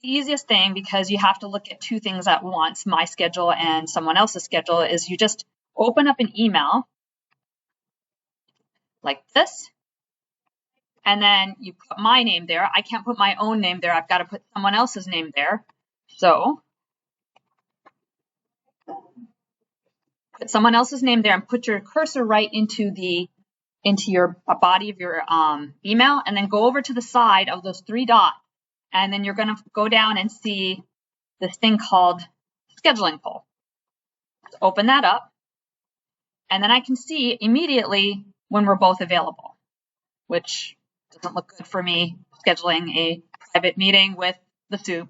the easiest thing, because you have to look at two things at once, my schedule and someone else's schedule, is you just open up an email like this, and then you put my name there. I can't put my own name there. I've got to put someone else's name there. So put someone else's name there and put your cursor right into your body of your email, and then go over to the side of those three dots, and then you're going to go down and see this thing called scheduling poll. Let's open that up, and then I can see immediately when we're both available, which doesn't look good for me scheduling a private meeting with the soup.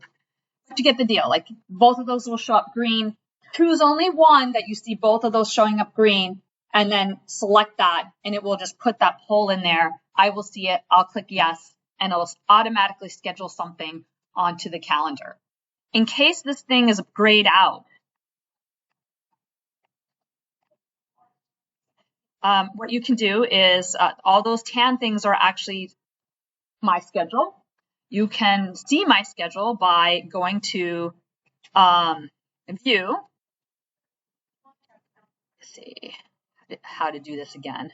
But you get the deal. Like, both of those will show up green. Choose only one that you see both of those showing up green, and then select that, and it will just put that poll in there. I will see it, I'll click yes, and it'll automatically schedule something onto the calendar. In case this thing is grayed out, what you can do is all those tan things are actually my schedule. You can see my schedule by going to View. Let's see how to do this again.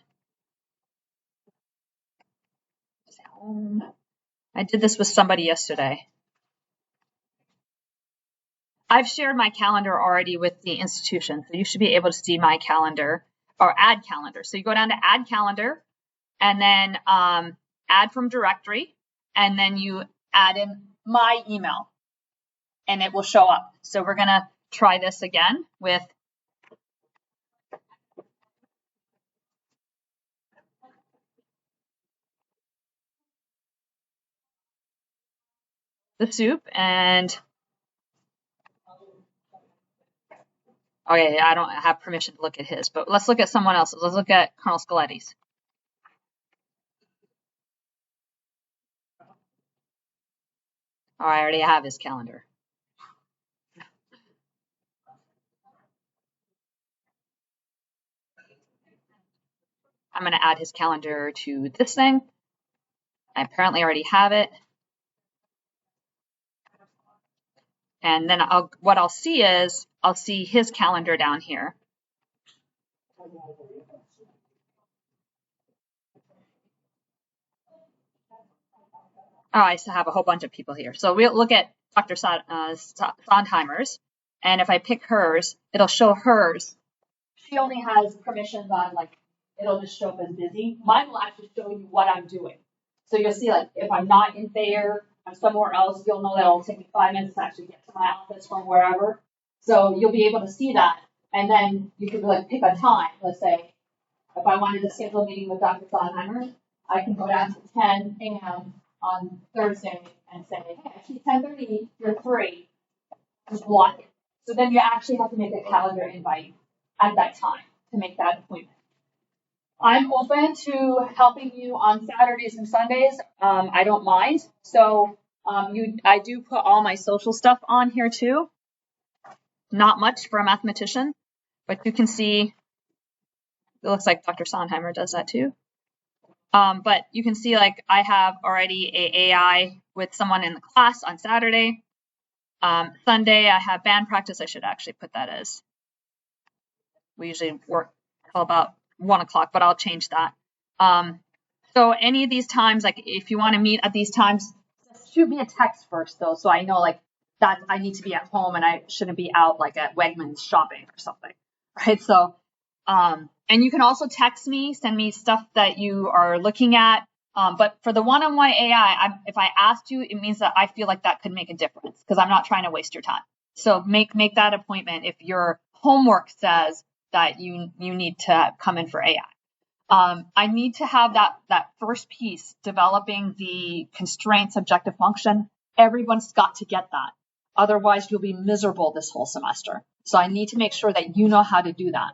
I did this with somebody yesterday. I've shared my calendar already with the institution, so you should be able to see my calendar or add calendar. So you go down to add calendar, and then add from directory, and then you add in my email, and it will show up. So we're gonna try this again with the soup, and okay, I don't have permission to look at his, but let's look at someone else's. Let's look at Colonel Scoletti's. Oh, I already have his calendar. I'm going to add his calendar to this thing. I apparently already have it. And then what I'll see is, I'll see his calendar down here. Oh, I still have a whole bunch of people here. So we'll look at Dr. Sondheimer's, and if I pick hers, it'll show hers. She only has permissions on, like, it'll just show up as busy. Mine will actually show you what I'm doing. So you'll see, like, if I'm not in Thayer, I'm somewhere else, you'll know that it'll take me 5 minutes to actually get to my office from wherever. So you'll be able to see that, and then you can, like, pick a time. Let's say, if I wanted to schedule a meeting with Dr. Sondheimer, I can go down to 10 a.m. on Thursday and say, hey, I see 10:30, you're free, just block it. So then you actually have to make a calendar invite at that time to make that appointment. I'm open to helping you on Saturdays and Sundays. I don't mind. So I do put all my social stuff on here too. Not much for a mathematician, but you can see, it looks like Dr. Sondheimer does that too. But you can see, like, I have already a AI with someone in the class on Saturday. Sunday, I have band practice. I should actually put that as, we usually work till about 1 o'clock, but I'll change that. So any of these times, like, if you want to meet at these times, shoot me a text first, though, so I know, like, that I need to be at home and I shouldn't be out, like, at Wegmans shopping or something, right? So, and you can also text me, send me stuff that you are looking at. But for the one-on-one AI, if I asked you, it means that I feel like that could make a difference, because I'm not trying to waste your time. So make that appointment if your homework says that you need to come in for AI. I need to have that first piece, developing the constraint subjective function. Everyone's got to get that. Otherwise, you'll be miserable this whole semester. So I need to make sure that you know how to do that.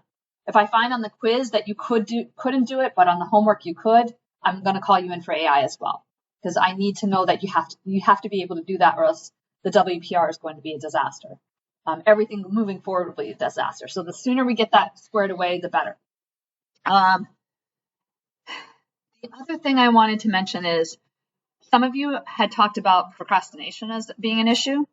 If I find on the quiz that you couldn't do it, but on the homework you could, I'm going to call you in for AI as well, because I need to know that you have to be able to do that, or else the WPR is going to be a disaster. Everything moving forward will be a disaster. So the sooner we get that squared away, the better. The other thing I wanted to mention is, some of you had talked about procrastination as being an issue.